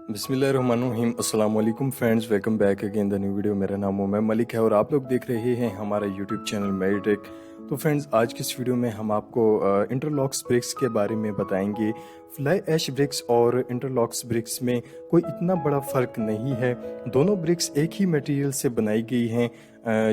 बिस्मिल्लाहिर्रहमानिर्रहीम। अस्सलाम वालेकुम friends, welcome back again the new video. मेरा नाम उमर मलिक है और आप लोग देख रहे हैं हमारा यूट्यूब चैनल मेरी टेक। तो फ्रेंड्स, आज की इस वीडियो में हम आपको इंटरलॉक्स ब्रिक्स के बारे में बताएंगे। फ्लाई ऐश ब्रिक्स और इंटरलॉक्स ब्रिक्स में कोई इतना बड़ा फ़र्क नहीं है। दोनों ब्रिक्स एक ही मटेरियल से बनाई गई हैं।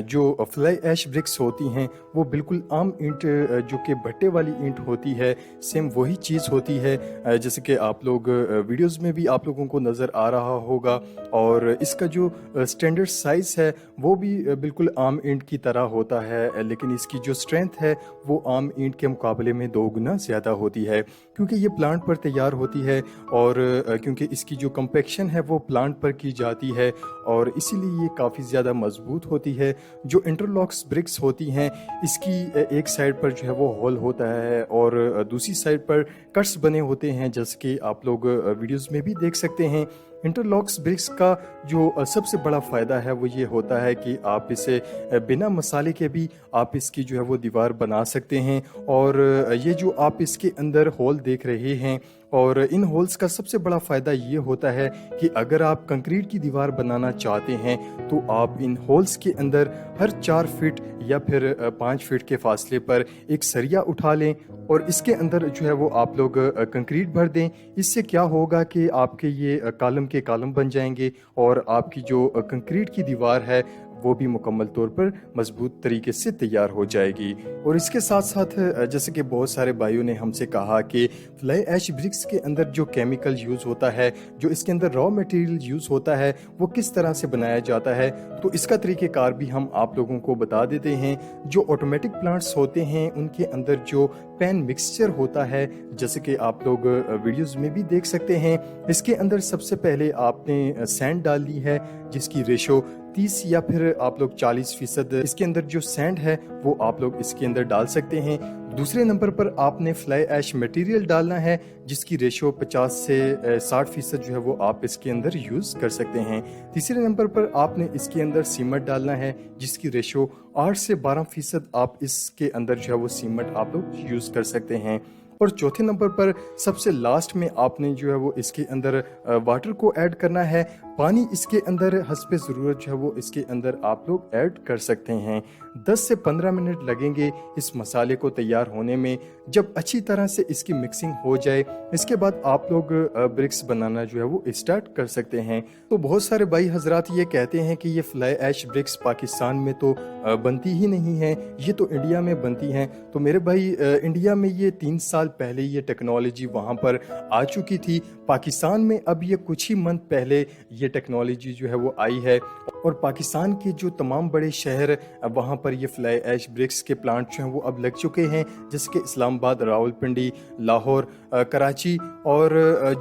जो फ्लाई ऐश ब्रिक्स होती हैं वो बिल्कुल आम ईंट जो कि भट्टे वाली ईंट होती है, सेम वही चीज़ होती है। जैसे कि आप लोग वीडियोस में भी आप लोगों को नज़र आ रहा होगा। और इसका जो स्टैंडर्ड साइज़ है वो भी बिल्कुल आम ईंट की तरह होता है, लेकिन इसकी जो स्ट्रेंथ है वो आम ईंट के मुकाबले में 2 गुना ज़्यादा होती है, क्योंकि ये प्लांट पर तैयार होती है और क्योंकि इसकी जो कंपैक्शन है वो प्लांट पर की जाती है और इसीलिए ये काफ़ी ज़्यादा मजबूत होती है। जो इंटरलॉक्स ब्रिक्स होती हैं इसकी एक साइड पर जो है वो होल होता है और दूसरी साइड पर कट्स बने होते हैं, जैसे कि आप लोग वीडियोस में भी देख सकते हैं। इंटरलॉक्स ब्रिक्स का जो सबसे बड़ा फ़ायदा है वो ये होता है कि आप इसे बिना मसाले के भी आप इसकी जो है वो दीवार बना सकते हैं। और ये जो आप इसके अंदर होल देख रहे हैं, और इन होल्स का सबसे बड़ा फ़ायदा ये होता है कि अगर आप कंक्रीट की दीवार बनाना चाहते हैं तो आप इन होल्स के अंदर हर 4 फीट या फिर 5 फीट के फासले पर एक सरिया उठा लें और इसके अंदर जो है वो आप लोग कंक्रीट भर दें। इससे क्या होगा कि आपके ये कॉलम के कॉलम बन जाएंगे और आपकी जो कंक्रीट की दीवार है वो भी मुकम्मल तौर पर मजबूत तरीके से तैयार हो जाएगी। और इसके साथ साथ जैसे कि बहुत सारे भाइयों ने हमसे कहा कि फ्लाई ऐश ब्रिक्स के अंदर जो केमिकल यूज़ होता है, जो इसके अंदर रॉ मटेरियल यूज़ होता है, वो किस तरह से बनाया जाता है, तो इसका तरीक़ेकार भी हम आप लोगों को बता देते हैं। जो ऑटोमेटिक प्लांट्स होते हैं उनके अंदर जो पैन मिक्सचर होता है, जैसे कि आप लोग वीडियोज़ में भी देख सकते हैं, इसके अंदर सबसे पहले आपने सैंड डाल ली है जिसकी रेशो 30 या फिर आप लोग 40% इसके अंदर जो सैंड है वो आप लोग इसके अंदर डाल सकते हैं। दूसरे नंबर पर आपने फ्लाई ऐश मटेरियल डालना है जिसकी रेशो 50 से 60% जो है वो आप इसके अंदर यूज़ कर सकते हैं। तीसरे नंबर पर आपने इसके अंदर सीमेंट डालना है जिसकी रेशो 8 से 12% आप इसके अंदर जो है वो सीमेंट आप लोग यूज़ कर सकते हैं। और चौथे नंबर पर सबसे लास्ट में आपने जो है वो इसके अंदर वाटर को ऐड करना है। पानी इसके अंदर हस्बे ज़रूरत जो है वो इसके अंदर आप लोग ऐड कर सकते हैं। 10 से 15 मिनट लगेंगे इस मसाले को तैयार होने में। जब अच्छी तरह से इसकी मिक्सिंग हो जाए इसके बाद आप लोग ब्रिक्स बनाना जो है वो स्टार्ट कर सकते हैं। तो बहुत सारे भाई हजरात ये कहते हैं कि ये फ्लाई ऐश ब्रिक्स पाकिस्तान में तो बनती ही नहीं है, ये तो इंडिया में बनती हैं। तो मेरे भाई, इंडिया में ये 3 साल पहले ये टेक्नोलॉजी वहाँ पर आ चुकी थी। पाकिस्तान में अब ये कुछ ही मंथ पहले ये टेक्नोलॉजी जो है वो आई है और पाकिस्तान के जो तमाम बड़े शहर वहाँ पर ये फ्लाई ऐश ब्रिक्स के प्लांट जो हैं वो अब लग चुके हैं, जैसे कि इस्लामाबाद, रावलपिंडी, लाहौर, कराची और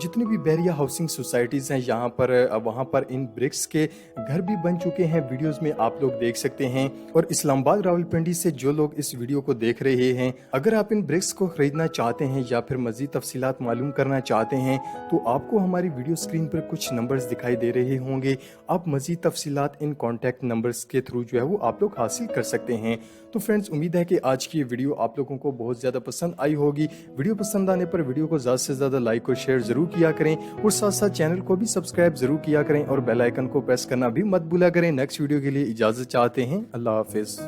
जितनी भी बहरिया हाउसिंग सोसाइटीज़ हैं यहाँ पर वहाँ पर इन ब्रिक्स के घर भी बन चुके हैं। वीडियोस में आप लोग देख सकते हैं। और इस्लामाबाद, रावलपिंडी से जो लोग इस वीडियो को देख रहे हैं, अगर आप इन ब्रिक्स को ख़रीदना चाहते हैं या फिर मज़ीद तफसीलात मालूम करना चाहते हैं तो आपको हमारी वीडियो स्क्रीन पर कुछ नंबर्स दिखाई दे रहे होंगे। आप मज़ीद तफसीलात इन कॉन्टैक्ट नंबर्स के थ्रू जो है वो आप लोग हासिल कर सकते हैं। तो फ्रेंड्स, उम्मीद है कि आज की ये वीडियो आप लोगों को बहुत ज़्यादा पसंद आई होगी। वीडियो पसंद आने पर वीडियो को ज़्यादा से ज़्यादा लाइक और शेयर ज़रूर किया करें और साथ साथ चैनल को भी सब्सक्राइब ज़रूर किया करें और बेल आइकन को प्रेस करना भी मत भूला करें। नेक्स्ट वीडियो के लिए इजाज़त चाहते हैं। अल्लाह हाफिज़।